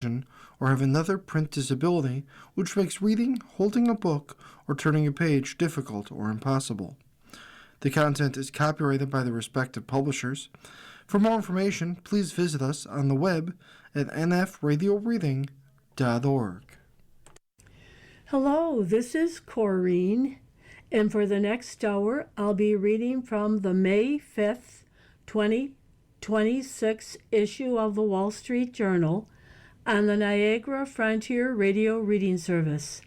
or have another print disability which makes reading, holding a book, or turning a page difficult or impossible. The content is copyrighted by the respective publishers. For more information, please visit us on the web at nfradioreading.org. Hello, this is Corrine, and for the next hour, I'll be reading from the May 5th, 2026 issue of the Wall Street Journal on the Niagara Frontier Radio Reading Service.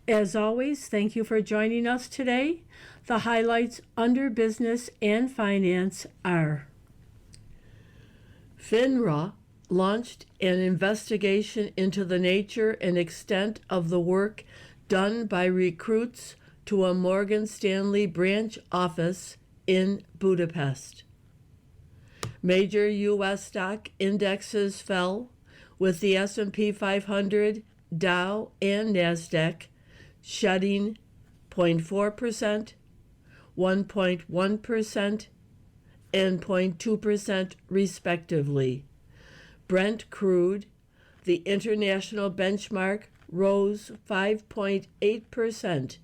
As always, thank you for joining us today. The highlights under business and finance are: FINRA launched an investigation into the nature and extent of the work done by recruits to a Morgan Stanley branch office in Budapest. Major U.S. stock indexes fell, with the S&P 500, Dow, and NASDAQ shedding 0.4%, 1.1%, and 0.2% respectively. Brent crude, the international benchmark, rose 5.8%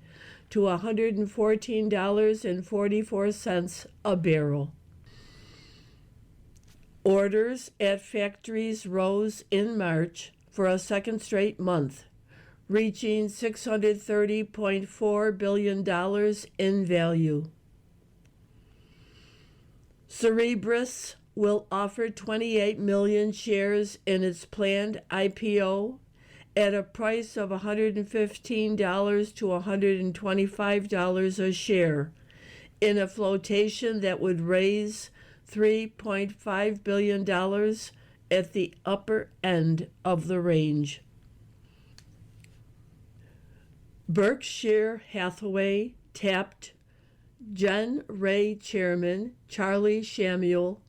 to $114.44 a barrel. Orders at factories rose in March for a second straight month, reaching $630.4 billion in value. Cerberus will offer 28 million shares in its planned IPO at a price of $115 to $125 a share, in a flotation that would raise $3.5 billion at the upper end of the range. Berkshire Hathaway tapped Gen Ray chairman Charlie Shammuel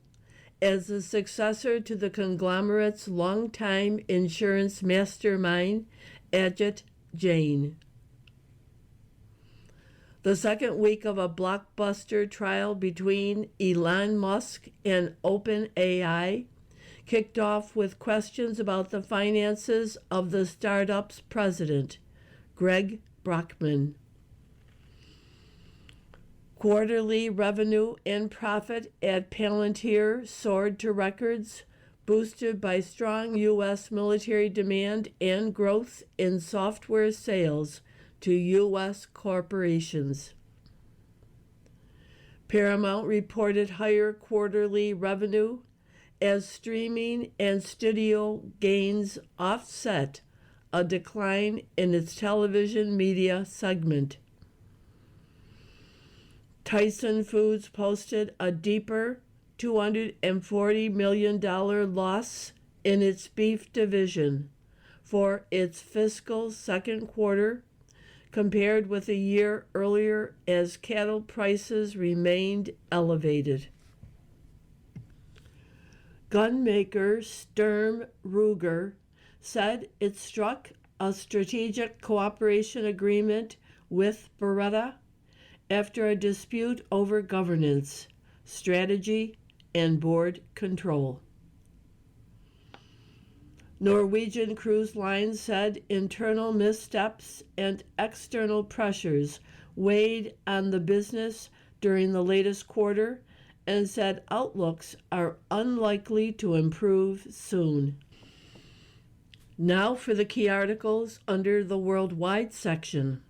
as the successor to the conglomerate's longtime insurance mastermind, Ajit Jain. The second week of a blockbuster trial between Elon Musk and OpenAI kicked off with questions about the finances of the startup's president, Greg Brockman. Quarterly revenue and profit at Palantir soared to records, boosted by strong U.S. military demand and growth in software sales to U.S. corporations. Paramount reported higher quarterly revenue as streaming and studio gains offset a decline in its television media segment. Tyson Foods posted a deeper $240 million loss in its beef division for its fiscal second quarter, compared with a year earlier, as cattle prices remained elevated. Gunmaker Sturm Ruger said it struck a strategic cooperation agreement with Beretta after a dispute over governance, strategy, and board control. Norwegian Cruise Line said internal missteps and external pressures weighed on the business during the latest quarter, and said outlooks are unlikely to improve soon. Now for the key articles under the worldwide section.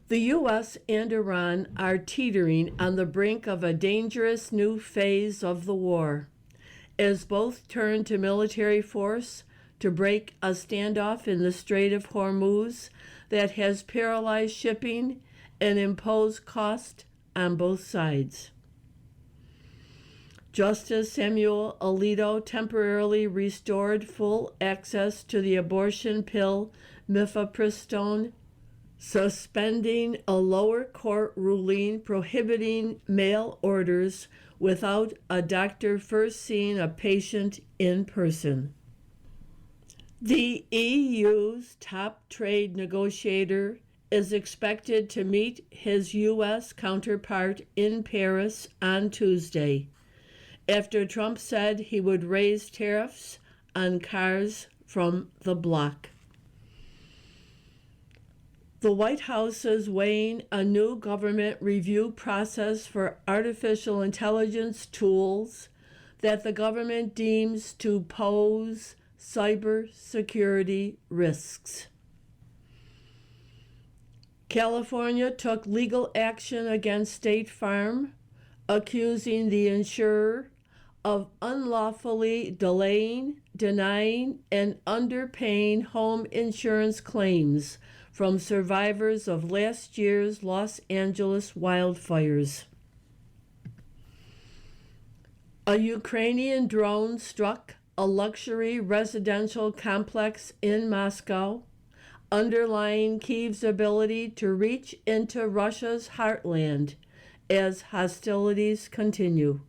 The U.S. and Iran are teetering on the brink of a dangerous new phase of the war, as both turn to military force to break a standoff in the Strait of Hormuz that has paralyzed shipping and imposed cost on both sides. Justice Samuel Alito temporarily restored full access to the abortion pill mifepristone, suspending a lower court ruling prohibiting mail orders without a doctor first seeing a patient in person. The EU's top trade negotiator is expected to meet his U.S. counterpart in Paris on Tuesday, after Trump said he would raise tariffs on cars from the block. The White House is weighing a new government review process for artificial intelligence tools that the government deems to pose cybersecurity risks. California took legal action against State Farm, accusing the insurer of unlawfully delaying, denying, and underpaying home insurance claims from survivors of last year's Los Angeles wildfires. A Ukrainian drone struck a luxury residential complex in Moscow, underlying Kyiv's ability to reach into Russia's heartland as hostilities continue.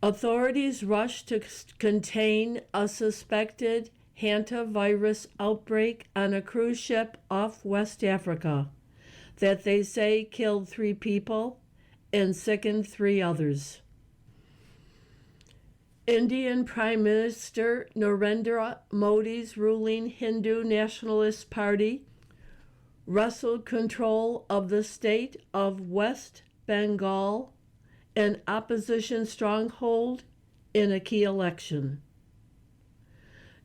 Authorities rushed to contain a suspected hantavirus outbreak on a cruise ship off West Africa that they say killed 3 people and sickened 3 others. Indian Prime Minister Narendra Modi's ruling Hindu Nationalist Party wrestled control of the state of West Bengal, an opposition stronghold, in a key election.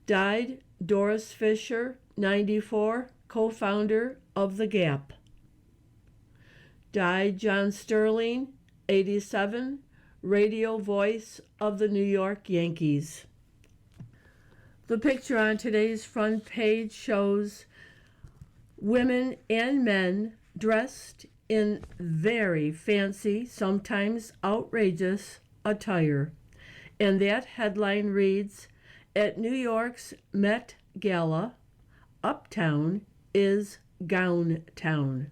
Died Doris Fisher, 94, co-founder of The Gap. Died John Sterling, 87, radio voice of the New York Yankees. The picture on today's front page shows women and men dressed in very fancy, sometimes outrageous attire. And that headline reads, "At New York's Met Gala, Uptown is Gown Town."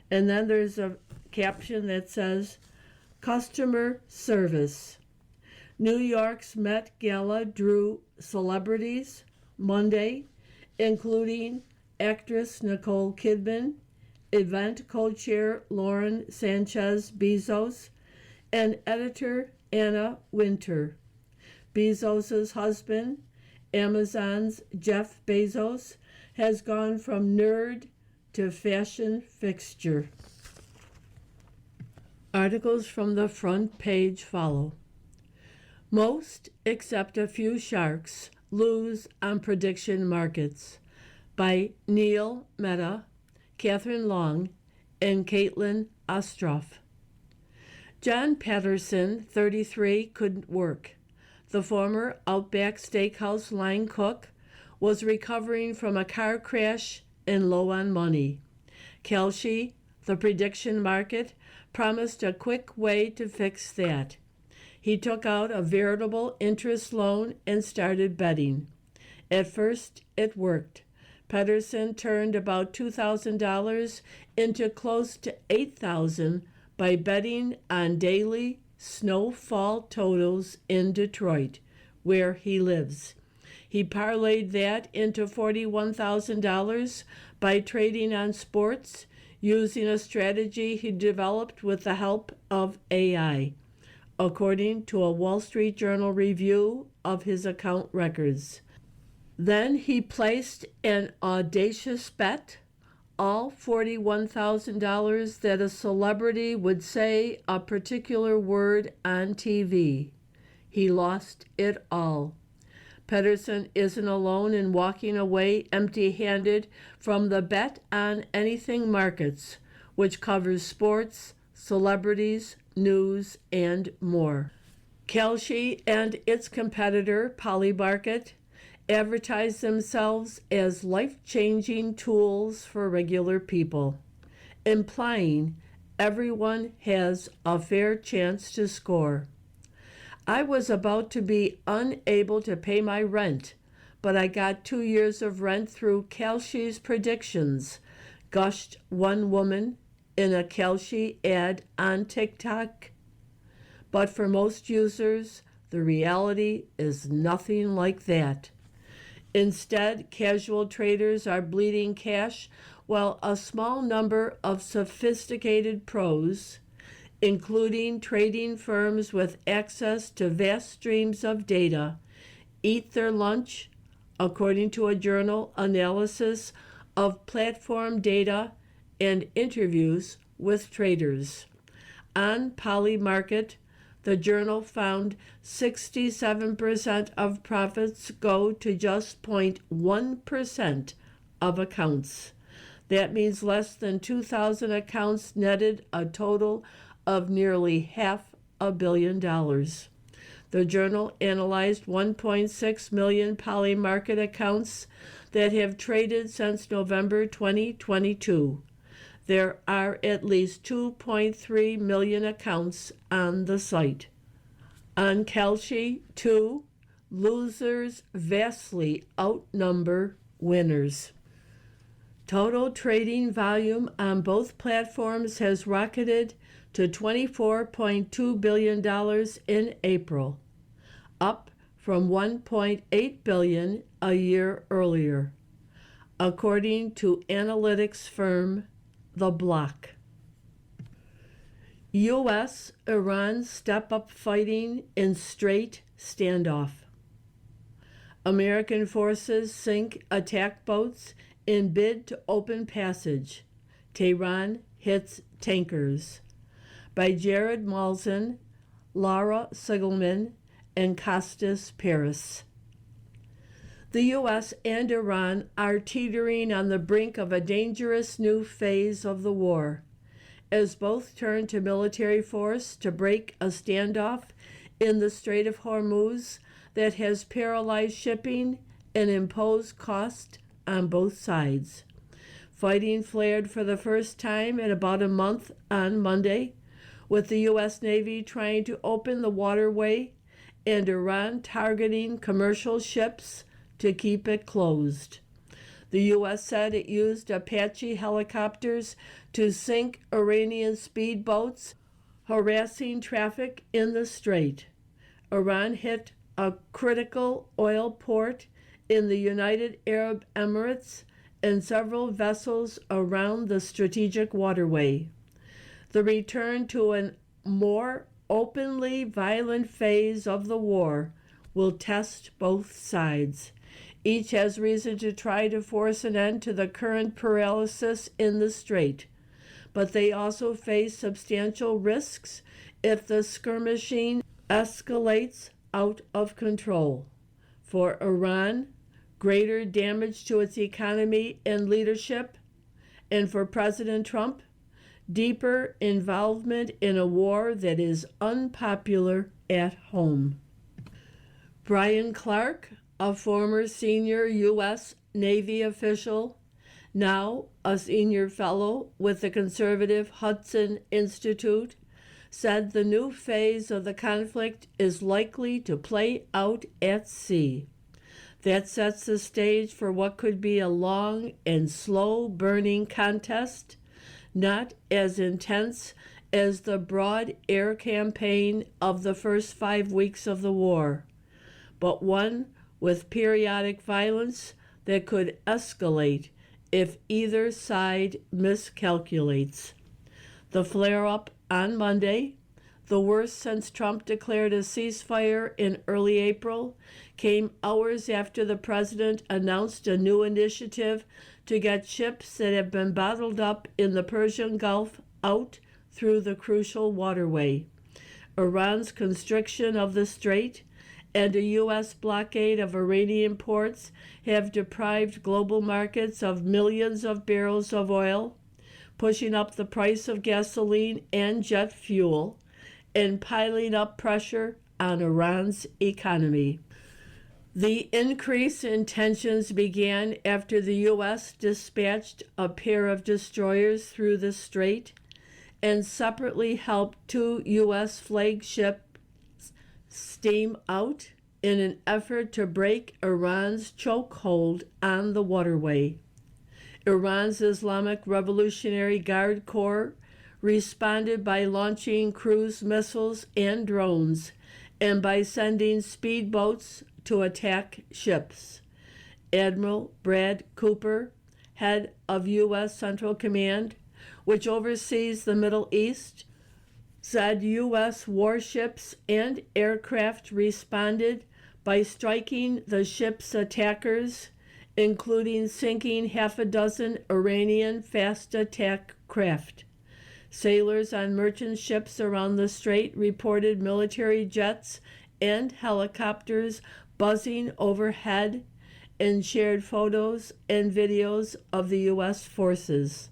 And then there's a caption that says, "Customer service." New York's Met Gala drew celebrities Monday, including actress Nicole Kidman, event co-chair Lauren Sanchez Bezos, and editor Anna Wintour. Bezos' husband, Amazon's Jeff Bezos, has gone from nerd to fashion fixture. Articles from the front page follow. Most, except a few sharks, lose on prediction markets, by Neil Mehta, Catherine Long, and Caitlin Ostroff. John Patterson, 33, couldn't work. The former Outback Steakhouse line cook was recovering from a car crash and low on money. Kelshi, the prediction market, promised a quick way to fix that. He took out a veritable interest loan and started betting. At first, it worked. Pedersen turned about $2,000 into close to $8,000 by betting on daily snowfall totals in Detroit, where he lives. He parlayed that into $41,000 by trading on sports, using a strategy he developed with the help of AI, according to a Wall Street Journal review of his account records. Then he placed an audacious bet, all $41,000, that a celebrity would say a particular word on TV. He lost it all. Pedersen isn't alone in walking away empty-handed from the bet on anything markets, which covers sports, celebrities, news, and more. Kelshi and its competitor, Polymarket, advertise themselves as life-changing tools for regular people, implying everyone has a fair chance to score. I was about to be unable to pay my rent, but I got 2 years of rent through Kelshi's predictions, gushed one woman in a Kelshi ad on TikTok. But for most users, the reality is nothing like that. Instead, casual traders are bleeding cash, while a small number of sophisticated pros, including trading firms with access to vast streams of data, eat their lunch, according to a journal analysis of platform data and interviews with traders. On Polymarket, the journal found 67% of profits go to just 0.1% of accounts. That means less than 2,000 accounts netted a total of nearly $500 million. The journal analyzed 1.6 million Polymarket accounts that have traded since November 2022. There are at least 2.3 million accounts on the site. On Kalshi, too, losers vastly outnumber winners. Total trading volume on both platforms has rocketed to $24.2 billion in April, up from $1.8 billion a year earlier, according to analytics firm The Block. U.S.-Iran step-up fighting in straight standoff. American forces sink attack boats in bid to open passage. Tehran hits tankers. By Jared Malzahn, Laura Sigelman, and Costas Paris. The U.S. and Iran are teetering on the brink of a dangerous new phase of the war, as both turn to military force to break a standoff in the Strait of Hormuz that has paralyzed shipping and imposed cost on both sides. Fighting flared for the first time in about a month on Monday, with the U.S. Navy trying to open the waterway and Iran targeting commercial ships to keep it closed. The U.S. said it used Apache helicopters to sink Iranian speedboats, harassing traffic in the strait. Iran hit a critical oil port in the United Arab Emirates and several vessels around the strategic waterway. The return to a more openly violent phase of the war will test both sides. Each has reason to try to force an end to the current paralysis in the strait, but they also face substantial risks if the skirmishing escalates out of control. For Iran, greater damage to its economy and leadership, and for President Trump, deeper involvement in a war that is unpopular at home. Brian Clark, a former senior U.S. Navy official, now a senior fellow with the conservative Hudson Institute, said the new phase of the conflict is likely to play out at sea. That sets the stage for what could be a long and slow-burning contest, not as intense as the broad air campaign of the first 5 weeks of the war, but one with periodic violence that could escalate if either side miscalculates. The flare-up on Monday, the worst since Trump declared a ceasefire in early April, came hours after the president announced a new initiative to get ships that have been bottled up in the Persian Gulf out through the crucial waterway. Iran's constriction of the strait and a U.S. blockade of Iranian ports have deprived global markets of millions of barrels of oil, pushing up the price of gasoline and jet fuel, and piling up pressure on Iran's economy. The increase in tensions began after the U.S. dispatched a pair of destroyers through the strait and separately helped 2 U.S. flagships steam out in an effort to break Iran's chokehold on the waterway. Iran's Islamic Revolutionary Guard Corps responded by launching cruise missiles and drones and by sending speedboats to attack ships. Admiral Brad Cooper, head of U.S. Central Command, which oversees the Middle East, said U.S. warships and aircraft responded by striking the ship's attackers, including sinking half a dozen Iranian fast attack craft. Sailors on merchant ships around the strait reported military jets and helicopters buzzing overhead and shared photos and videos of the U.S. forces.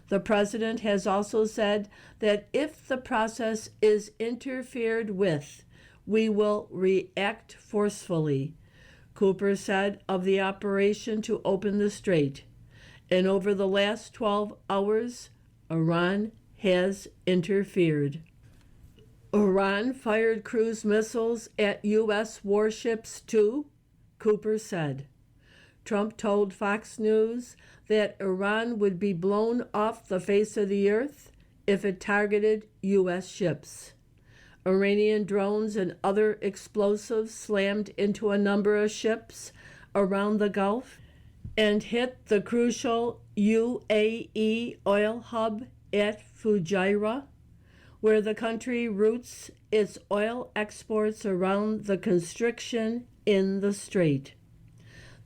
The president has also said that if the process is interfered with, we will react forcefully, Cooper said of the operation to open the strait. And over the last 12 hours, Iran has interfered. Iran fired cruise missiles at U.S. warships too, Cooper said. Trump told Fox News that Iran would be blown off the face of the earth if it targeted U.S. ships. Iranian drones and other explosives slammed into a number of ships around the Gulf and hit the crucial UAE oil hub at Fujairah, where the country routes its oil exports around the constriction in the strait.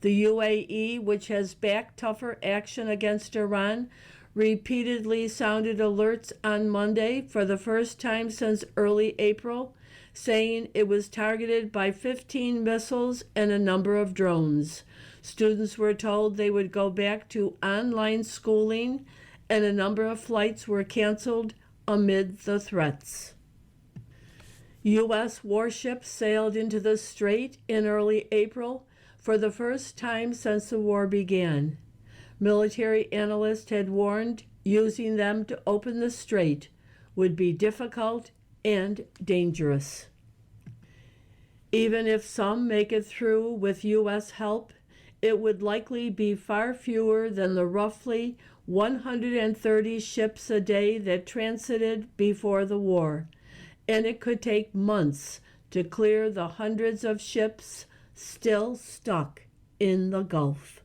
The UAE, which has backed tougher action against Iran, repeatedly sounded alerts on Monday for the first time since early April, saying it was targeted by 15 missiles and a number of drones. Students were told they would go back to online schooling, and a number of flights were canceled amid the threats. U.S. warships sailed into the strait in early April for the first time since the war began. Military analysts had warned using them to open the strait would be difficult and dangerous. Even if some make it through with U.S. help, it would likely be far fewer than the roughly 130 ships a day that transited before the war, and it could take months to clear the hundreds of ships still stuck in the Gulf.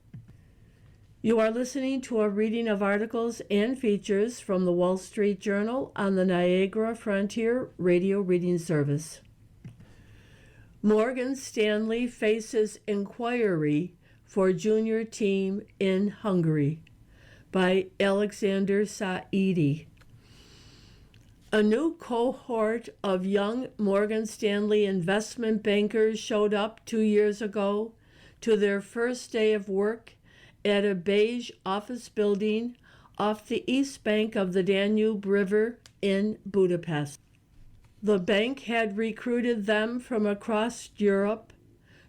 You are listening to a reading of articles and features from the Wall Street Journal on the Niagara Frontier Radio Reading Service. Morgan Stanley faces inquiry for junior team in Hungary by Alexander Saidi. A new cohort of young Morgan Stanley investment bankers showed up 2 years ago to their first day of work at a beige office building off the east bank of the Danube River in Budapest. The bank had recruited them from across Europe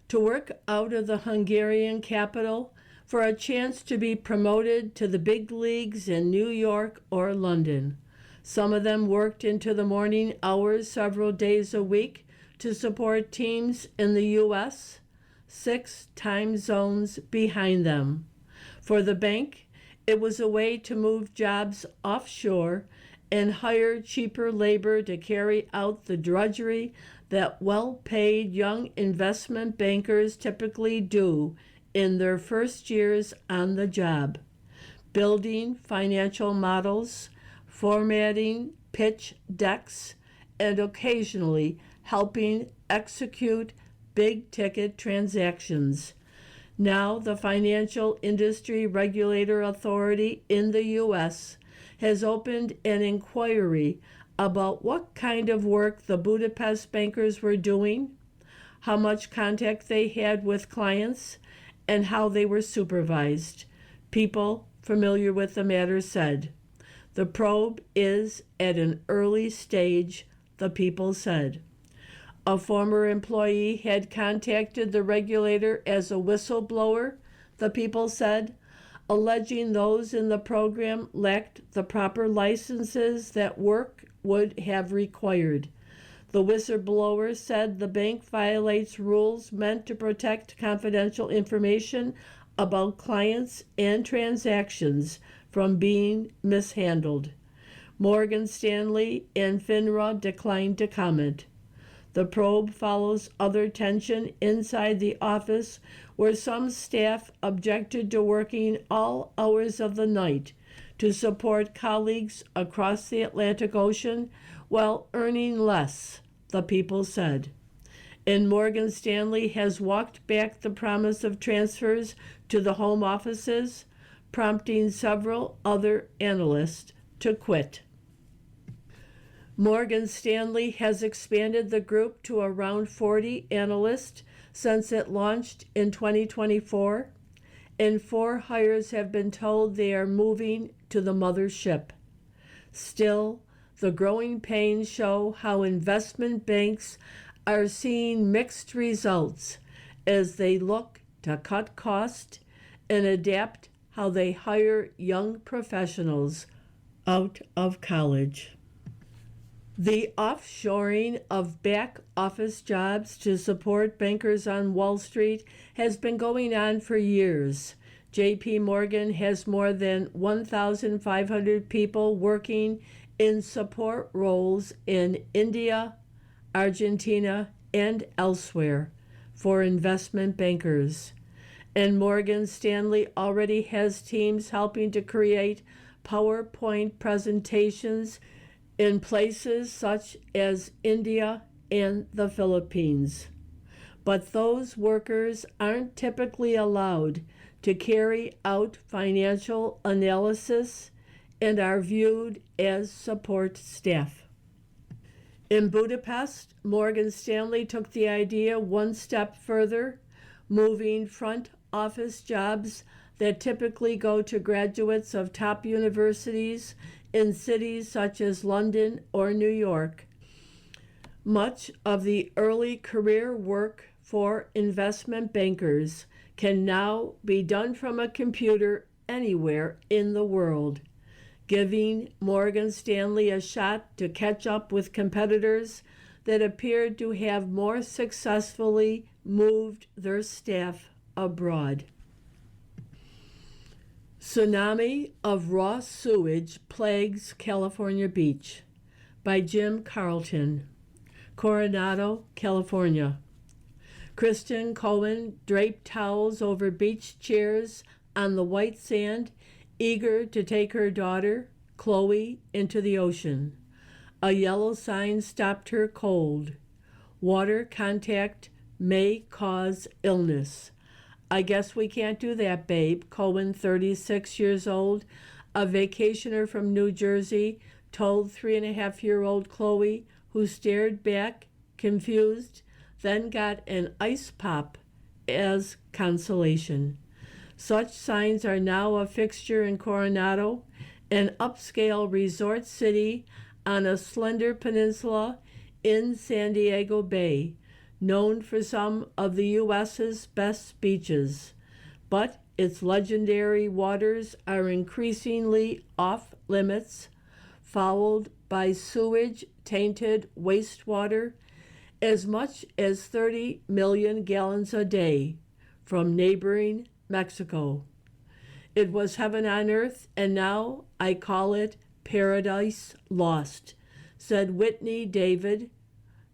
to work out of the Hungarian capital for a chance to be promoted to the big leagues in New York or London. Some of them worked into the morning hours several days a week to support teams in the U.S., 6 time zones behind them. For the bank, it was a way to move jobs offshore and hire cheaper labor to carry out the drudgery that well-paid young investment bankers typically do in their first years on the job: building financial models, formatting pitch decks, and occasionally helping execute big-ticket transactions. Now, the Financial Industry Regulator Authority in the U.S. has opened an inquiry about what kind of work the Budapest bankers were doing, how much contact they had with clients, and how they were supervised. People familiar with the matter said. The probe is at an early stage, the people said. A former employee had contacted the regulator as a whistleblower, the people said, alleging those in the program lacked the proper licenses that work would have required. The whistleblower said the bank violates rules meant to protect confidential information about clients and transactions from being mishandled. Morgan Stanley and FINRA declined to comment. The probe follows other tension inside the office, where some staff objected to working all hours of the night to support colleagues across the Atlantic Ocean while earning less, the people said. And Morgan Stanley has walked back the promise of transfers to the home offices, prompting several other analysts to quit. Morgan Stanley has expanded the group to around 40 analysts since it launched in 2024, and 4 hires have been told they are moving to the mothership. Still, the growing pains show how investment banks are seeing mixed results as they look to cut costs and adapt how they hire young professionals out of college. The offshoring of back office jobs to support bankers on Wall Street has been going on for years. JP Morgan has more than 1,500 people working in support roles in India, Argentina, and elsewhere for investment bankers. And Morgan Stanley already has teams helping to create PowerPoint presentations in places such as India and the Philippines. But those workers aren't typically allowed to carry out financial analysis and are viewed as support staff. In Budapest, Morgan Stanley took the idea one step further, moving front office jobs that typically go to graduates of top universities in cities such as London or New York. Much of the early career work for investment bankers can now be done from a computer anywhere in the world, giving Morgan Stanley a shot to catch up with competitors that appeared to have more successfully moved their staff abroad. Tsunami of Raw Sewage Plagues California Beach by Jim Carlton, Coronado, California. Kristen Cohen draped towels over beach chairs on the white sand, eager to take her daughter, Chloe, into the ocean. A yellow sign stopped her cold. Water contact may cause illness. I guess we can't do that, babe, Cohen, 36 years old, a vacationer from New Jersey, told 3.5-year-old Chloe, who stared back, confused, then got an ice pop as consolation. Such signs are now a fixture in Coronado, an upscale resort city on a slender peninsula in San Diego Bay, known for some of the U.S.'s best beaches. But its legendary waters are increasingly off limits, fouled by sewage-tainted wastewater, as much as 30 million gallons a day from neighboring Mexico. It was heaven on earth, and now I call it paradise lost, said Whitney David,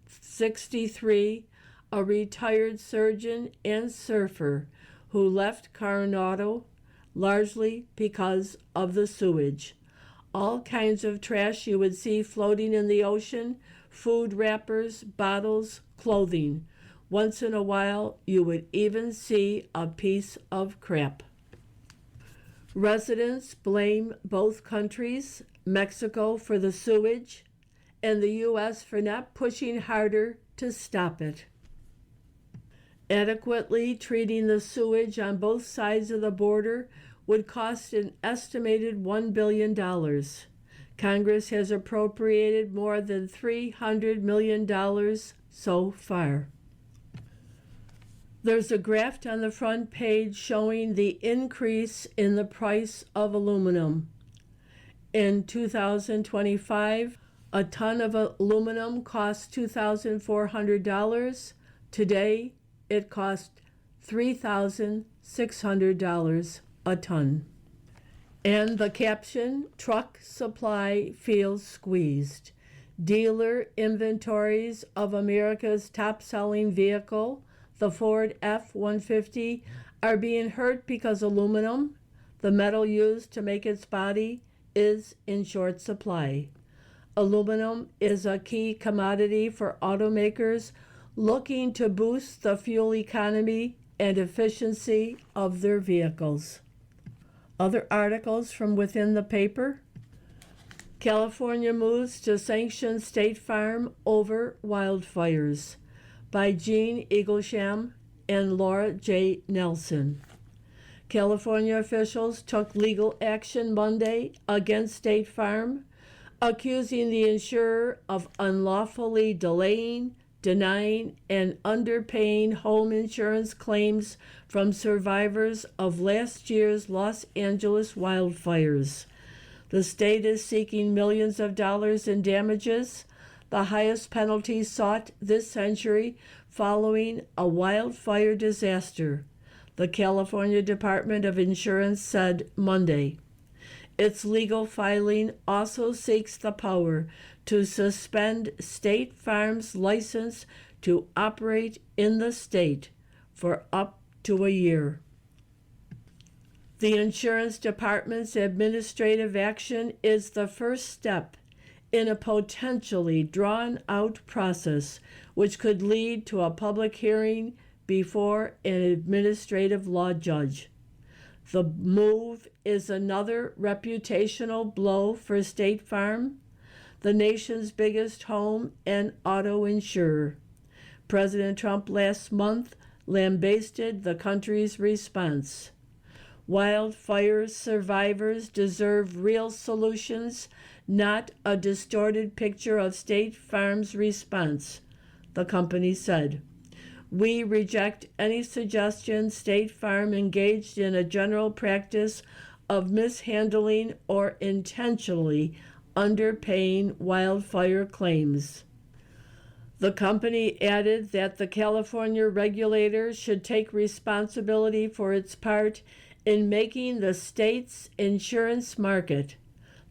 63, a retired surgeon and surfer who left Coronado largely because of the sewage. All kinds of trash you would see floating in the ocean, food wrappers, bottles, clothing. Once in a while, you would even see a piece of crap. Residents blame both countries, Mexico for the sewage and the U.S. for not pushing harder to stop it. Adequately treating the sewage on both sides of the border would cost an estimated $1 billion. Congress has appropriated more than $300 million so far. There's a graph on the front page showing the increase in the price of aluminum. In 2025, a ton of aluminum cost $2,400. Today, it costs $3,600 a ton. And the caption, truck supply feels squeezed. Dealer inventories of America's top-selling vehicle, the Ford F-150, are being hurt because aluminum, the metal used to make its body, is in short supply. Aluminum is a key commodity for automakers looking to boost the fuel economy and efficiency of their vehicles. Other articles from within the paper: California moves to sanction State Farm over wildfires, by Jean Eaglesham and Laura J. Nelson. California officials took legal action Monday against State Farm, accusing the insurer of unlawfully delaying, denying, and underpaying home insurance claims from survivors of last year's Los Angeles wildfires. The state is seeking millions of dollars in damages, the highest penalty sought this century following a wildfire disaster, the California Department of Insurance said Monday. Its legal filing also seeks the power to suspend State Farm's license to operate in the state for up to a year. The insurance department's administrative action is the first step in a potentially drawn-out process which could lead to a public hearing before an administrative law judge. The move is another reputational blow for State Farm, the nation's biggest home and auto insurer. President Trump last month lambasted the country's response. Wildfire survivors deserve real solutions, not a distorted picture of State Farm's response, the company said. We reject any suggestion State Farm engaged in a general practice of mishandling or intentionally underpaying wildfire claims. The company added that the California regulator should take responsibility for its part in making the state's insurance market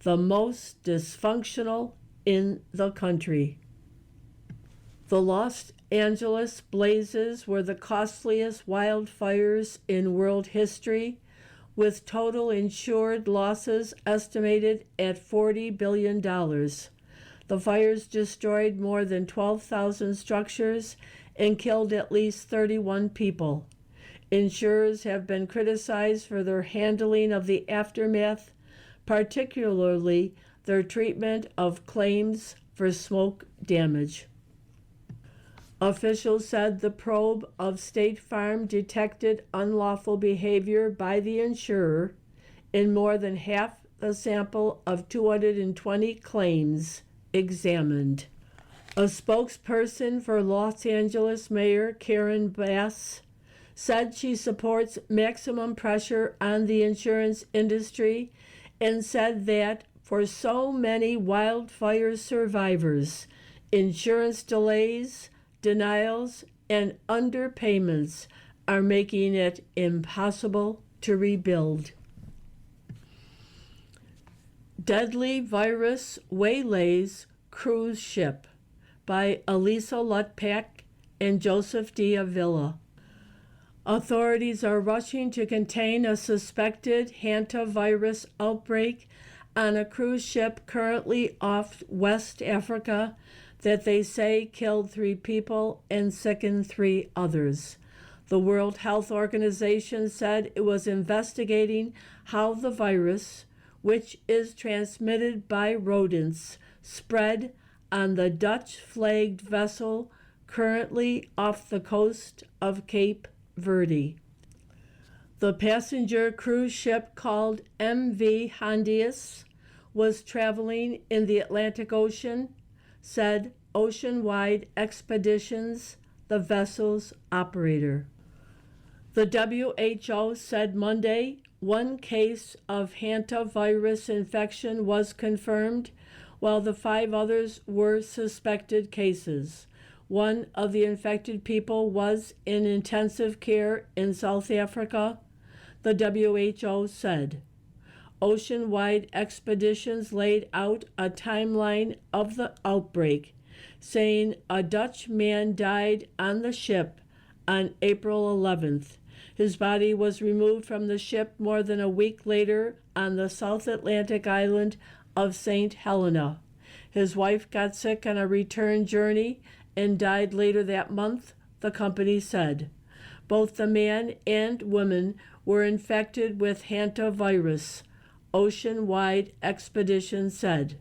the most dysfunctional in the country. The Los Angeles blazes were the costliest wildfires in world history, with total insured losses estimated at $40 billion. The fires destroyed more than 12,000 structures and killed at least 31 people. Insurers have been criticized for their handling of the aftermath, particularly their treatment of claims for smoke damage. Officials said the probe of State Farm detected unlawful behavior by the insurer in more than half the sample of 220 claims examined. A spokesperson for Los Angeles Mayor Karen Bass said she supports maximum pressure on the insurance industry and said that for so many wildfire survivors, insurance delays, denials, and underpayments are making it impossible to rebuild. Deadly virus waylays cruise ship, by Elisa Lutpak and Joseph D. Avila. Authorities are rushing to contain a suspected hantavirus outbreak on a cruise ship currently off West Africa that they say killed 3 people and sickened 3 others. The World Health Organization said it was investigating how the virus, which is transmitted by rodents, spread on the Dutch-flagged vessel currently off the coast of Cape Verde. The passenger cruise ship called MV Hondius was traveling in the Atlantic Ocean, said Ocean-Wide Expeditions, the vessel's operator. The WHO said Monday 1 case of hantavirus infection was confirmed, while the 5 others were suspected cases. 1 of the infected people was in intensive care in South Africa, the WHO said. Ocean-Wide Expeditions laid out a timeline of the outbreak, saying a Dutch man died on the ship on April 11th. His body was removed from the ship more than a week later on the South Atlantic island of St. Helena. His wife got sick on a return journey and died later that month, the company said. Both the man and woman were infected with hantavirus, Ocean-wide Expedition said.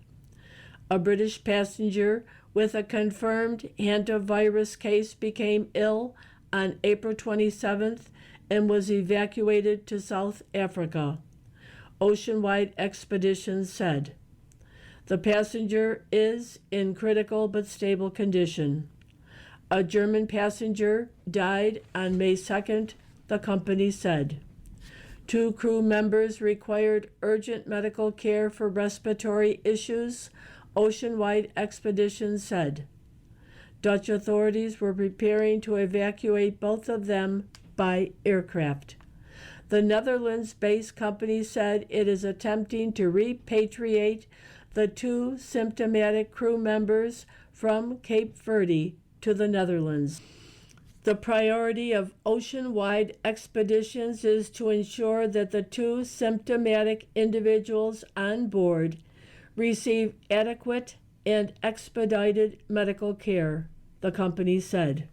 A British passenger with a confirmed hantavirus case became ill on April 27th and was evacuated to South Africa, Ocean-wide Expedition said. The passenger is in critical but stable condition. A German passenger died on May 2nd, the company said. 2 crew members required urgent medical care for respiratory issues, Ocean-wide Expedition said. Dutch authorities were preparing to evacuate both of them by aircraft. The Netherlands-based company said it is attempting to repatriate the 2 symptomatic crew members from Cape Verde to the Netherlands. The priority of ocean-wide expeditions is to ensure that the 2 symptomatic individuals on board receive adequate and expedited medical care, the company said.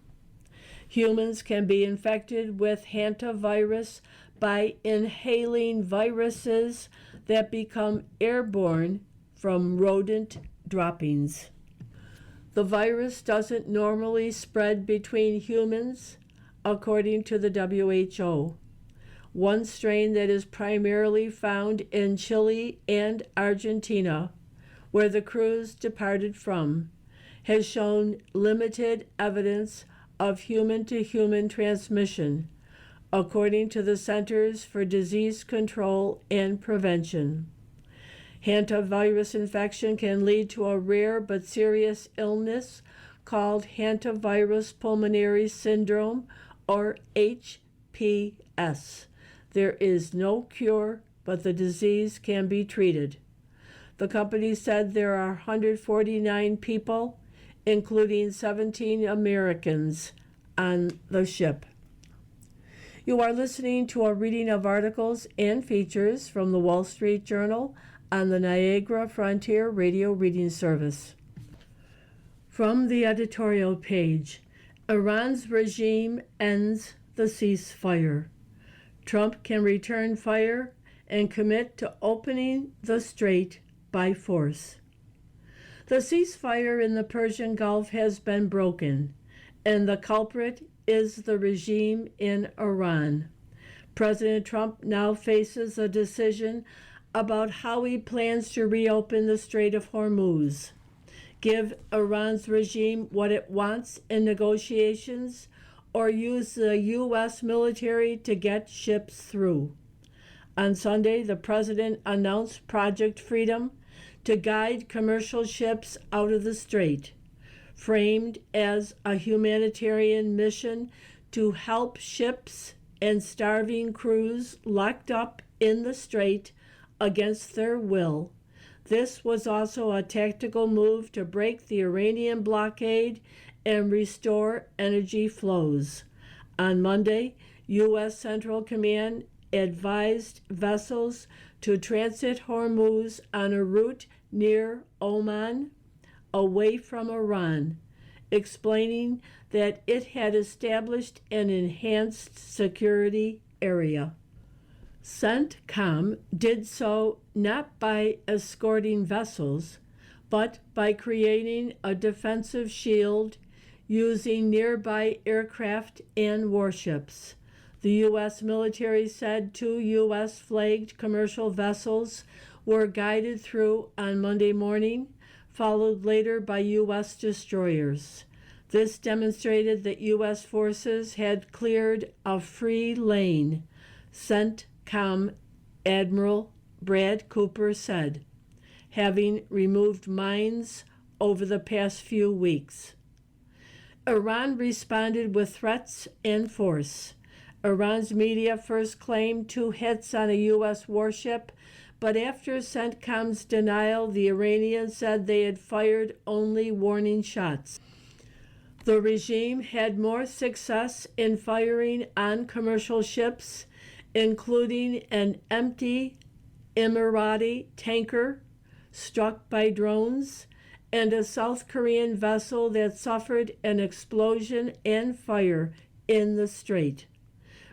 Humans can be infected with hantavirus by inhaling viruses that become airborne from rodent droppings. The virus doesn't normally spread between humans, according to the WHO. One strain that is primarily found in Chile and Argentina, where the crews departed from, has shown limited evidence of human-to-human transmission, according to the Centers for Disease Control and Prevention. Hantavirus infection can lead to a rare but serious illness called hantavirus pulmonary syndrome, or HPS. There is no cure, but the disease can be treated. The company said there are 149 people, including 17 Americans, on the ship. You are listening to a reading of articles and features from the Wall Street Journal on the Niagara Frontier Radio Reading Service. From the editorial page, Iran's regime ends the ceasefire. Trump can return fire and commit to opening the strait by force. The ceasefire in the Persian Gulf has been broken, and the culprit is the regime in Iran. President Trump now faces a decision about how he plans to reopen the Strait of Hormuz, give Iran's regime what it wants in negotiations, or use the U.S. military to get ships through. On Sunday, the president announced Project Freedom to guide commercial ships out of the strait, framed as a humanitarian mission to help ships and starving crews locked up in the strait against their will. This was also a tactical move to break the Iranian blockade and restore energy flows. On Monday, U.S. Central Command advised vessels to transit Hormuz on a route near Oman, away from Iran, explaining that it had established an enhanced security area. CENTCOM did so not by escorting vessels, but by creating a defensive shield using nearby aircraft and warships. The U.S. military said 2 U.S.-flagged commercial vessels were guided through on Monday morning, followed later by U.S. destroyers. This demonstrated that U.S. forces had cleared a free lane, CENTCOM Admiral Brad Cooper said, having removed mines over the past few weeks. Iran responded with threats and force. Iran's media first claimed 2 hits on a U.S. warship, but after CENTCOM's denial, the Iranians said they had fired only warning shots. The regime had more success in firing on commercial ships, including an empty Emirati tanker struck by drones and a South Korean vessel that suffered an explosion and fire in the strait.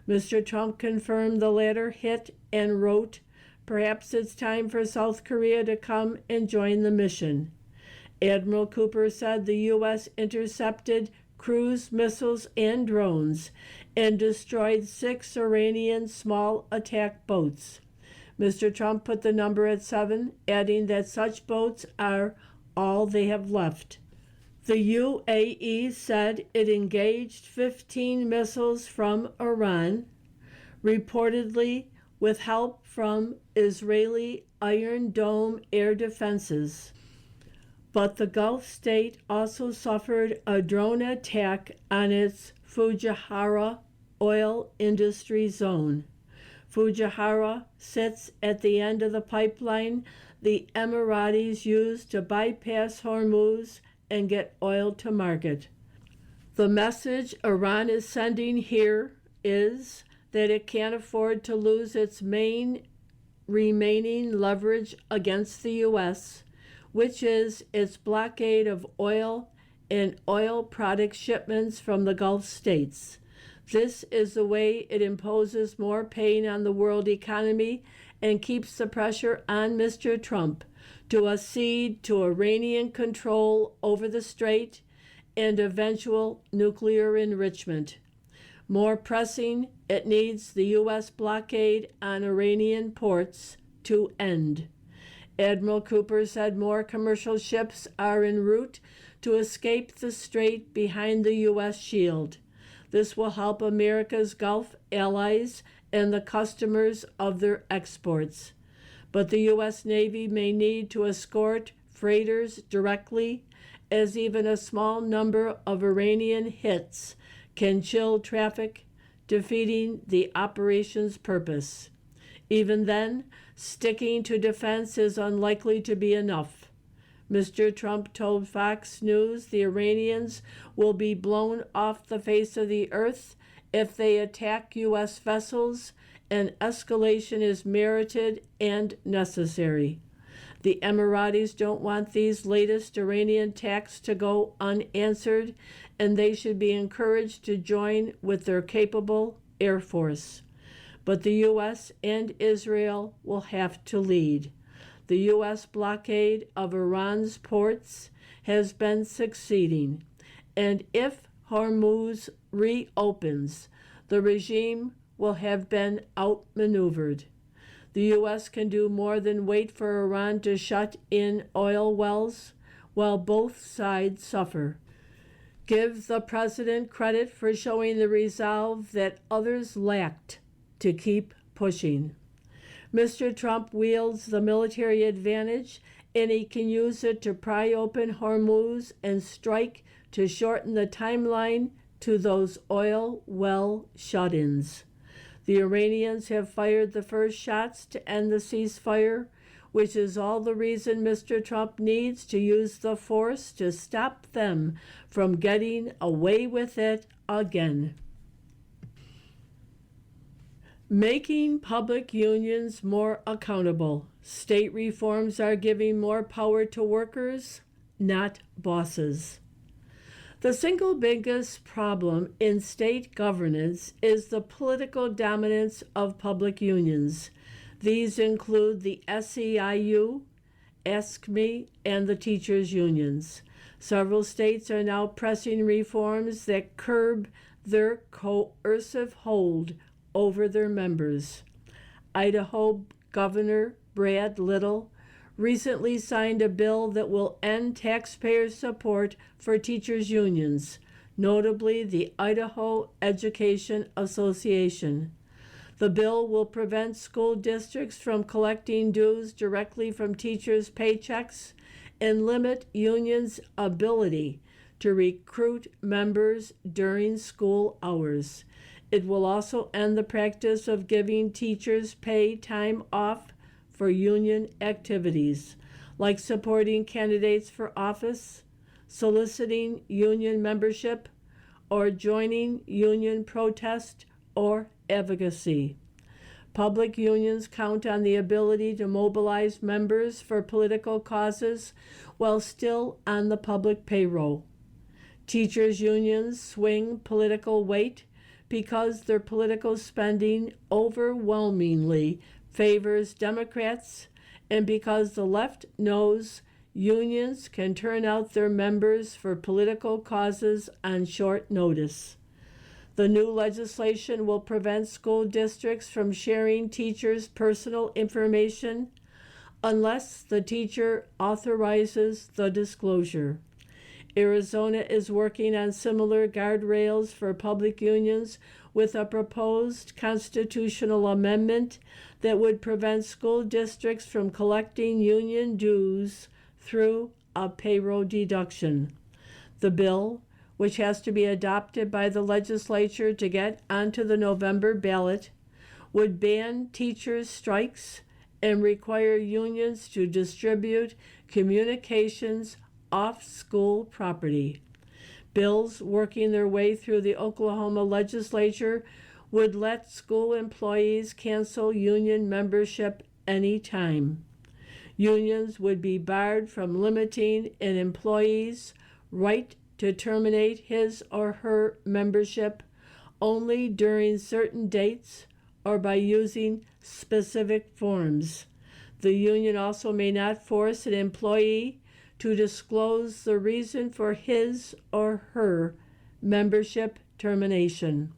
Mr. Trump confirmed the latter hit and wrote, "Perhaps it's time for South Korea to come and join the mission." Admiral Cooper said the U.S. intercepted cruise missiles and drones and destroyed 6 Iranian small attack boats. Mr. Trump put the number at 7, adding that such boats are all they have left. The UAE said it engaged 15 missiles from Iran, reportedly with help from Israeli Iron Dome air defenses. But the Gulf state also suffered a drone attack on its Fujairah oil industry zone. Fujairah sits at the end of the pipeline the Emiratis use to bypass Hormuz and get oil to market. The message Iran is sending here is that it can't afford to lose its main remaining leverage against the U.S., which is its blockade of oil and oil product shipments from the Gulf states. This is the way it imposes more pain on the world economy and keeps the pressure on Mr. Trump to accede to Iranian control over the strait and eventual nuclear enrichment. More pressing, it needs the U.S. blockade on Iranian ports to end. Admiral Cooper said more commercial ships are en route to escape the strait behind the U.S. shield. This will help America's Gulf allies and the customers of their exports. But the U.S. Navy may need to escort freighters directly, as even a small number of Iranian hits can chill traffic, defeating the operation's purpose. Even then, sticking to defense is unlikely to be enough. Mr. Trump told Fox News the Iranians will be blown off the face of the earth if they attack U.S. vessels, and escalation is merited and necessary. The Emiratis don't want these latest Iranian attacks to go unanswered, and they should be encouraged to join with their capable Air Force. But the U.S. and Israel will have to lead. The U.S. blockade of Iran's ports has been succeeding, and if Hormuz reopens, the regime will have been outmaneuvered. The U.S. can do more than wait for Iran to shut in oil wells while both sides suffer. Give the president credit for showing the resolve that others lacked to keep pushing. Mr. Trump wields the military advantage, and he can use it to pry open Hormuz and strike to shorten the timeline to those oil well shut-ins. The Iranians have fired the first shots to end the ceasefire, which is all the reason Mr. Trump needs to use the force to stop them from getting away with it again. Making public unions more accountable. State reforms are giving more power to workers, not bosses. The single biggest problem in state governance is the political dominance of public unions. These include the SEIU, ASCME, and the teachers' unions. Several states are now pressing reforms that curb their coercive hold over their members. Idaho Governor Brad Little recently signed a bill that will end taxpayer support for teachers' unions, notably the Idaho Education Association. The bill will prevent school districts from collecting dues directly from teachers' paychecks and limit unions' ability to recruit members during school hours. It will also end the practice of giving teachers paid time off for union activities, like supporting candidates for office, soliciting union membership, or joining union protest or advocacy. Public unions count on the ability to mobilize members for political causes while still on the public payroll. Teachers' unions swing political weight because their political spending overwhelmingly favors Democrats and because the left knows unions can turn out their members for political causes on short notice. The new legislation will prevent school districts from sharing teachers' personal information unless the teacher authorizes the disclosure. Arizona is working on similar guardrails for public unions with a proposed constitutional amendment that would prevent school districts from collecting union dues through a payroll deduction. The bill, which has to be adopted by the legislature to get onto the November ballot, would ban teachers' strikes and require unions to distribute communications off school property. Bills working their way through the Oklahoma legislature would let school employees cancel union membership anytime. Unions would be barred from limiting an employee's right to terminate his or her membership only during certain dates or by using specific forms. The union also may not force an employee to disclose the reason for his or her membership termination.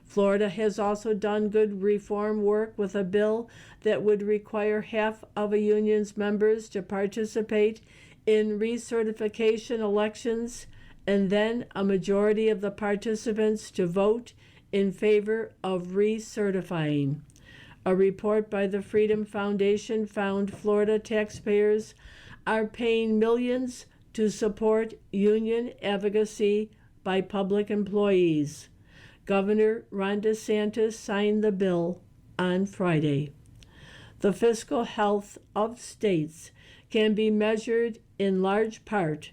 Florida has also done good reform work with a bill that would require half of a union's members to participate in recertification elections and then a majority of the participants to vote in favor of recertifying. A report by the Freedom Foundation found Florida taxpayers are paying millions to support union advocacy by public employees. Governor Ron DeSantis signed the bill on Friday. The fiscal health of states can be measured in large part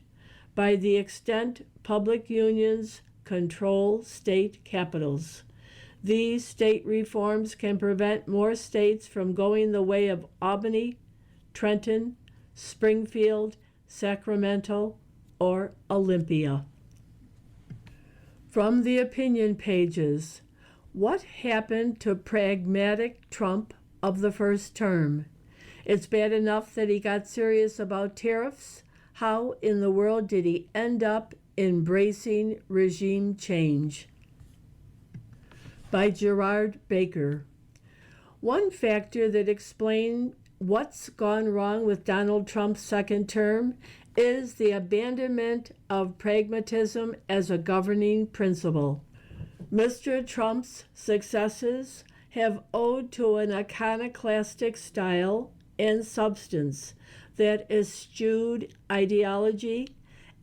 by the extent public unions control state capitals. These state reforms can prevent more states from going the way of Albany, Trenton, Springfield, Sacramento, or Olympia. From the opinion pages, what happened to pragmatic Trump of the first term? It's bad enough that he got serious about tariffs. How in the world did he end up embracing regime change? By Gerard Baker. One factor that explains what's gone wrong with Donald Trump's second term is the abandonment of pragmatism as a governing principle. Mr. Trump's successes have owed to an iconoclastic style and substance that eschewed ideology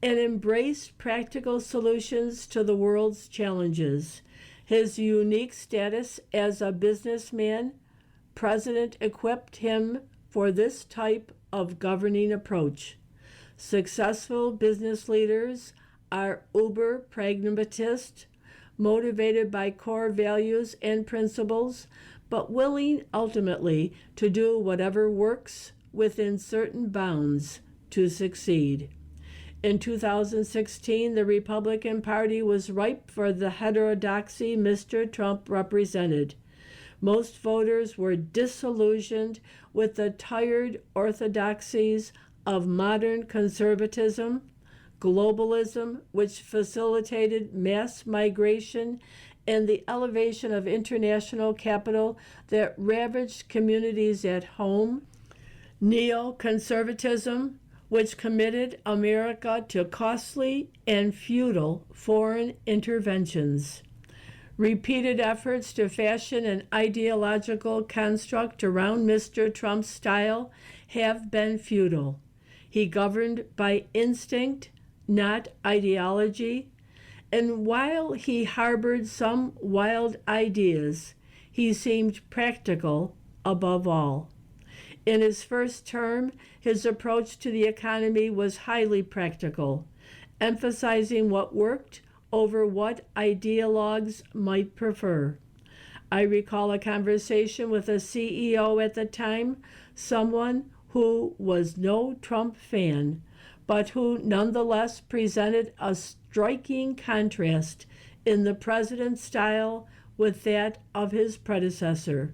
and embraced practical solutions to the world's challenges. His unique status as a businessman, President equipped him for this type of governing approach. Successful business leaders are uber pragmatist, motivated by core values and principles, but willing ultimately to do whatever works within certain bounds to succeed. In 2016, the Republican Party was ripe for the heterodoxy Mr. Trump represented. Most voters were disillusioned with the tired orthodoxies of modern conservatism, globalism, which facilitated mass migration, and the elevation of international capital that ravaged communities at home, neoconservatism, which committed America to costly and futile foreign interventions. Repeated efforts to fashion an ideological construct around Mr. Trump's style have been futile. He governed by instinct, not ideology, and while he harbored some wild ideas, he seemed practical above all. In his first term, his approach to the economy was highly practical, emphasizing what worked over what ideologues might prefer. I recall a conversation with a CEO at the time, someone who was no Trump fan, but who nonetheless presented a striking contrast in the president's style with that of his predecessor.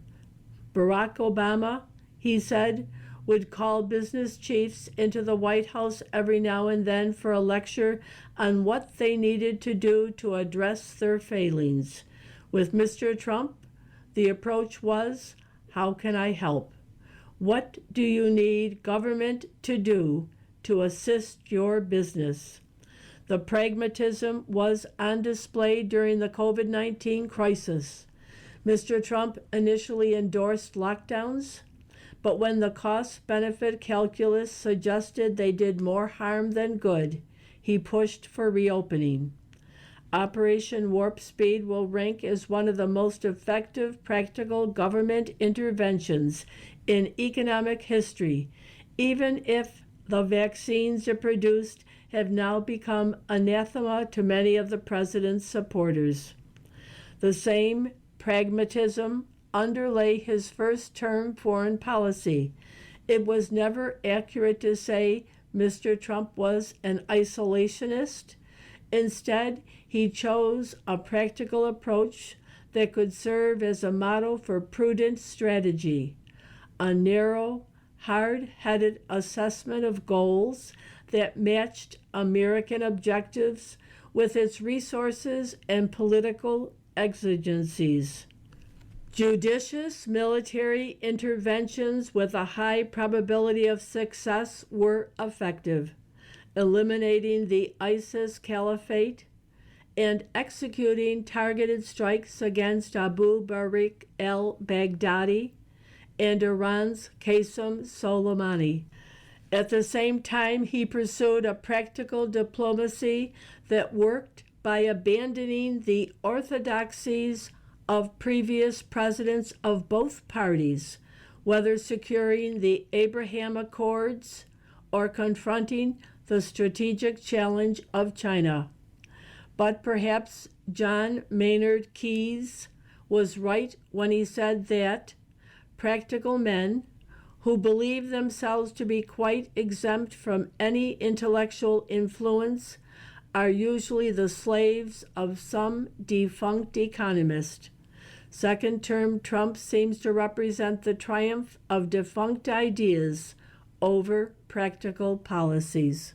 Barack Obama, he said, would call business chiefs into the White House every now and then for a lecture on what they needed to do to address their failings. With Mr. Trump, the approach was, how can I help? What do you need government to do to assist your business? The pragmatism was on display during the COVID-19 crisis. Mr. Trump initially endorsed lockdowns, but when the cost-benefit calculus suggested they did more harm than good, he pushed for reopening. Operation Warp Speed will rank as one of the most effective practical government interventions in economic history, even if the vaccines it produced have now become anathema to many of the president's supporters. The same pragmatism underlay his first-term foreign policy. It was never accurate to say Mr. Trump was an isolationist. Instead, he chose a practical approach that could serve as a model for prudent strategy, a narrow, hard-headed assessment of goals that matched American objectives with its resources and political exigencies. Judicious military interventions with a high probability of success were effective, eliminating the ISIS caliphate and executing targeted strikes against Abu Bakr al-Baghdadi and Iran's Qasem Soleimani. At the same time, he pursued a practical diplomacy that worked by abandoning the orthodoxies of previous presidents of both parties, whether securing the Abraham Accords or confronting the strategic challenge of China. But perhaps John Maynard Keynes was right when he said that practical men who believe themselves to be quite exempt from any intellectual influence are usually the slaves of some defunct economist. Second-term Trump seems to represent the triumph of defunct ideas over practical policies.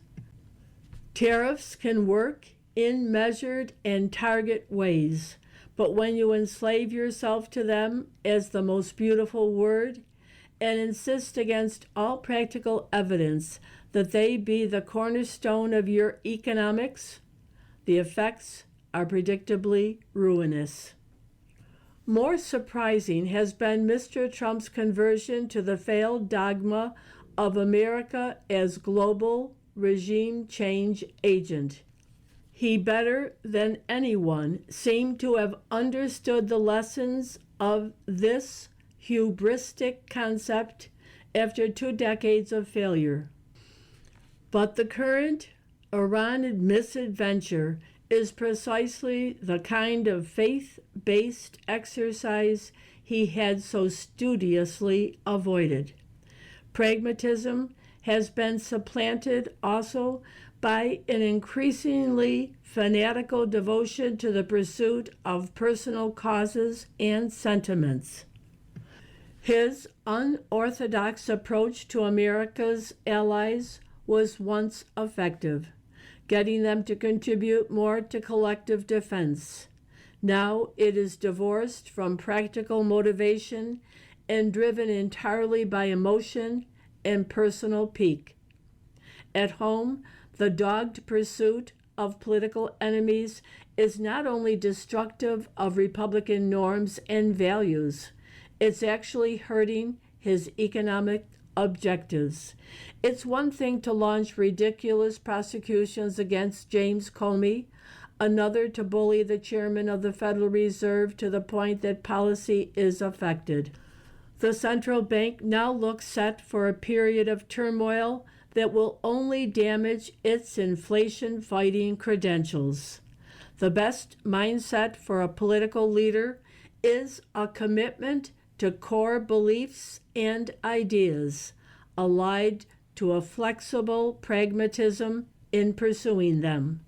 Tariffs can work in measured and target ways, but when you enslave yourself to them as the most beautiful word and insist against all practical evidence that they be the cornerstone of your economics, the effects are predictably ruinous. More surprising has been Mr. Trump's conversion to the failed dogma of America as global regime change agent. He better than anyone seemed to have understood the lessons of this hubristic concept after 2 decades of failure. But the current Iran misadventure is precisely the kind of faith-based exercise he had so studiously avoided. Pragmatism has been supplanted also by an increasingly fanatical devotion to the pursuit of personal causes and sentiments. His unorthodox approach to America's allies was once effective, getting them to contribute more to collective defense. Now it is divorced from practical motivation and driven entirely by emotion and personal pique. At home, the dogged pursuit of political enemies is not only destructive of Republican norms and values, it's actually hurting his economic objectives. It's one thing to launch ridiculous prosecutions against James Comey, another to bully the chairman of the Federal Reserve to the point that policy is affected. The central bank now looks set for a period of turmoil that will only damage its inflation-fighting credentials. The best mindset for a political leader is a commitment to core beliefs and ideas, allied to a flexible pragmatism in pursuing them.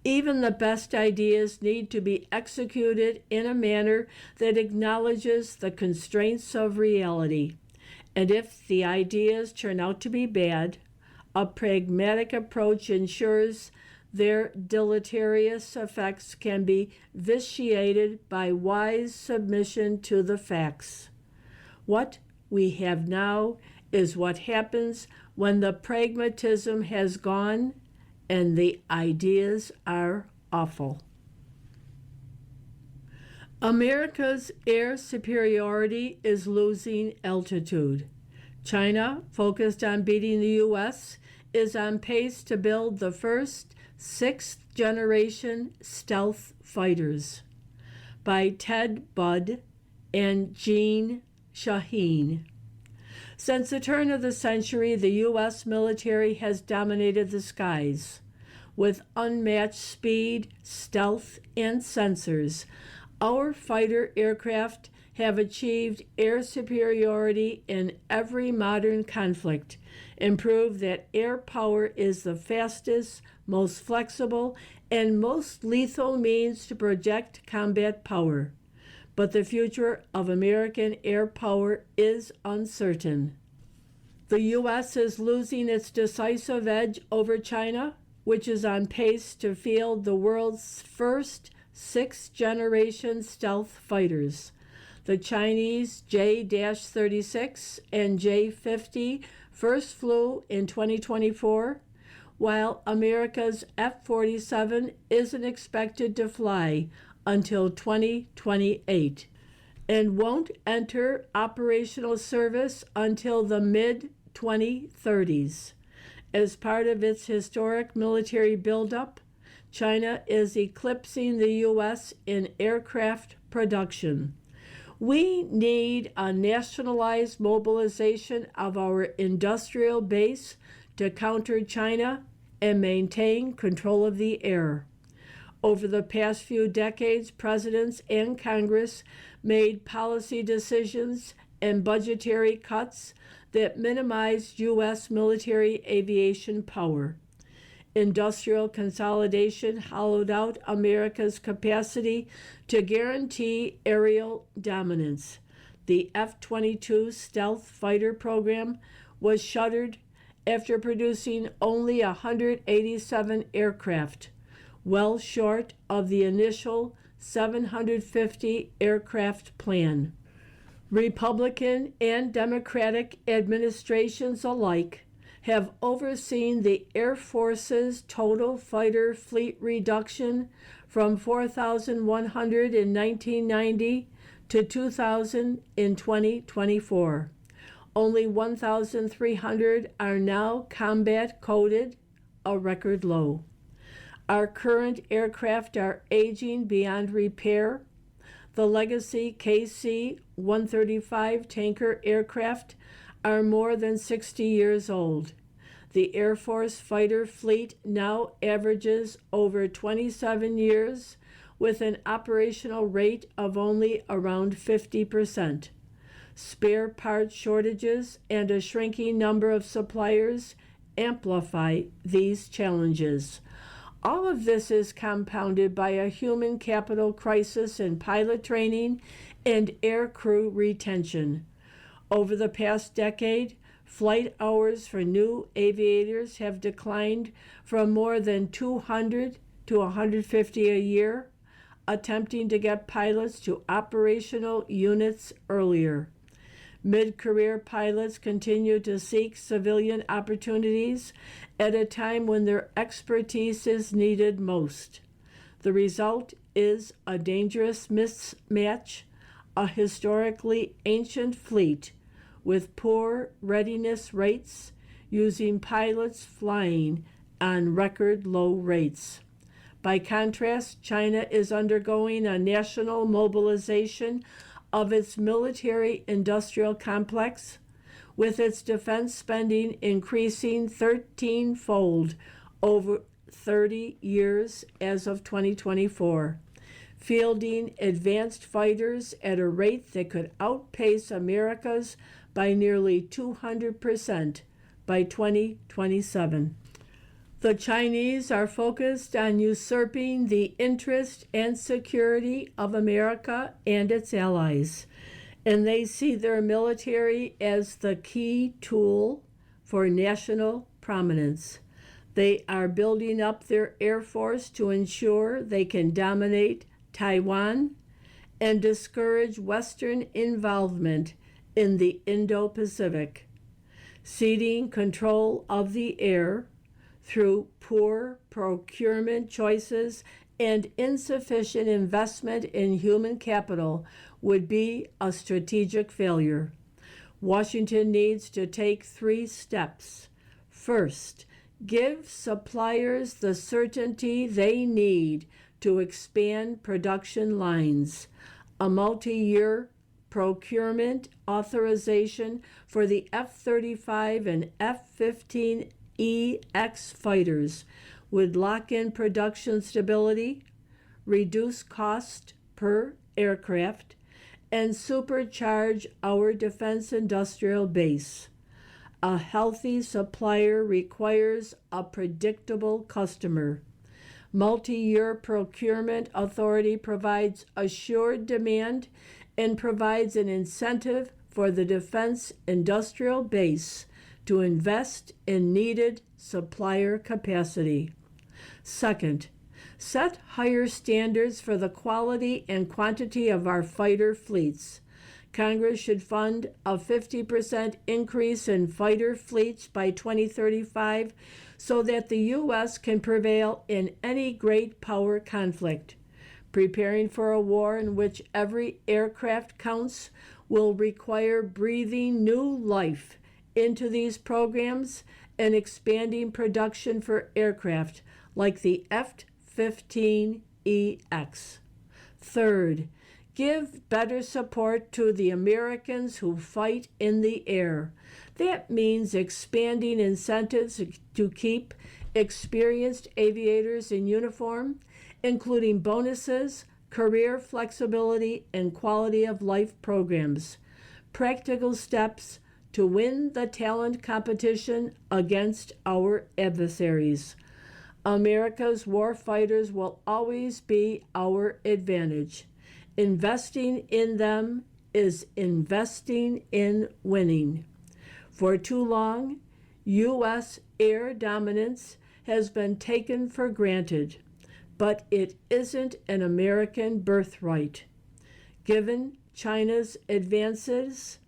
Even the best ideas need to be executed in a manner that acknowledges the constraints of reality. And if the ideas turn out to be bad, a pragmatic approach ensures their deleterious effects can be vitiated by wise submission to the facts. What we have now is what happens when the pragmatism has gone and the ideas are awful. America's air superiority is losing altitude. China, focused on beating the U.S., is on pace to build the first sixth-generation stealth fighters. By Ted Budd and Jean Shaheen. Since the turn of the century, the U.S. military has dominated the skies. With unmatched speed, stealth, and sensors, our fighter aircraft have achieved air superiority in every modern conflict, and proved that air power is the fastest, most flexible, and most lethal means to project combat power. But the future of American air power is uncertain. The U.S. is losing its decisive edge over China, which is on pace to field the world's first sixth-generation stealth fighters. The Chinese J-36 and J-50 first flew in 2024, while America's F-47 isn't expected to fly until 2028 and won't enter operational service until the mid-2030s. As part of its historic military buildup, China is eclipsing the U.S. in aircraft production. We need a nationalized mobilization of our industrial base to counter China and maintain control of the air. Over the past few decades, presidents and Congress made policy decisions and budgetary cuts that minimized U.S. military aviation power. Industrial consolidation hollowed out America's capacity to guarantee aerial dominance. The F-22 stealth fighter program was shuttered after producing only 187 aircraft, well short of the initial 750 aircraft plan. Republican and Democratic administrations alike have overseen the Air Force's total fighter fleet reduction from 4,100 in 1990 to 2,000 in 2024. Only 1,300 are now combat coded, a record low. Our current aircraft are aging beyond repair. The legacy KC-135 tanker aircraft are more than 60 years old. The Air Force fighter fleet now averages over 27 years with an operational rate of only around 50%. Spare part shortages and a shrinking number of suppliers amplify these challenges. All of this is compounded by a human capital crisis in pilot training and air crew retention. Over the past decade, flight hours for new aviators have declined from more than 200 to 150 a year, attempting to get pilots to operational units earlier. Mid-career pilots continue to seek civilian opportunities at a time when their expertise is needed most. The result is a dangerous mismatch, a historically ancient fleet with poor readiness rates, using pilots flying on record low rates. By contrast, China is undergoing a national mobilization of its military-industrial complex, with its defense spending increasing 13-fold over 30 years as of 2024. fielding advanced fighters at a rate that could outpace America's by nearly 200% by 2027. The Chinese are focused on usurping the interest and security of America and its allies, and they see their military as the key tool for national prominence. They are building up their air force to ensure they can dominate Taiwan and discourage Western involvement in the Indo-Pacific. Ceding control of the air through poor procurement choices and insufficient investment in human capital would be a strategic failure. Washington needs to take 3 steps. First, give suppliers the certainty they need to expand production lines. A multi-year procurement authorization for the F-35 and F-15EX fighters would lock in production stability, reduce cost per aircraft, and supercharge our defense industrial base. A healthy supplier requires a predictable customer. Multi-year procurement authority provides assured demand and provides an incentive for the defense industrial base to invest in needed supplier capacity. Second, set higher standards for the quality and quantity of our fighter fleets. Congress should fund a 50% increase in fighter fleets by 2035 so that the U.S. can prevail in any great power conflict. Preparing for a war in which every aircraft counts will require breathing new life into these programs and expanding production for aircraft like the F-15EX. Third, give better support to the Americans who fight in the air. That means expanding incentives to keep experienced aviators in uniform, including bonuses, career flexibility, and quality of life programs. Practical steps to win the talent competition against our adversaries. America's war fighters will always be our advantage. Investing in them is investing in winning. For too long, U.S. air dominance has been taken for granted, but it isn't an American birthright. Given China's advances,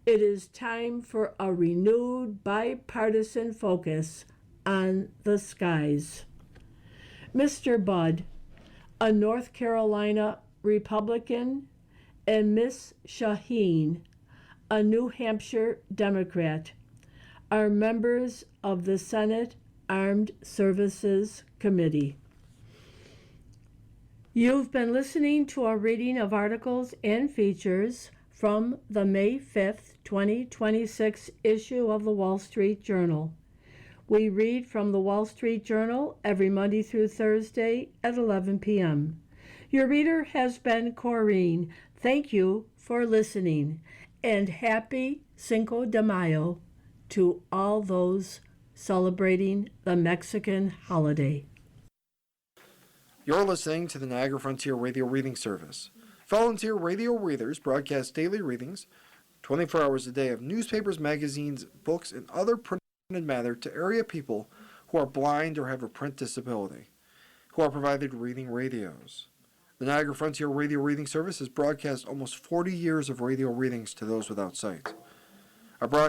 it is time for a renewed bipartisan focus on the skies. Mr. Budd, a North Carolina Republican, and Miss Shaheen, a New Hampshire Democrat, are members of the Senate Armed Services Committee. You've been listening to a reading of articles and features from the May 5th, 2026 issue of the Wall Street Journal. We read from the Wall Street Journal every Monday through Thursday at 11 p.m. Your reader has been Corrine. Thank you for listening, and happy Cinco de Mayo to all those celebrating the Mexican holiday. You're listening to the Niagara Frontier Radio Reading Service. Volunteer radio readers broadcast daily readings, 24 hours a day, of newspapers, magazines, books, and other printed matter to area people who are blind or have a print disability, who are provided reading radios. The Niagara Frontier Radio Reading Service has broadcast almost 40 years of radio readings to those without sight. Our broadcast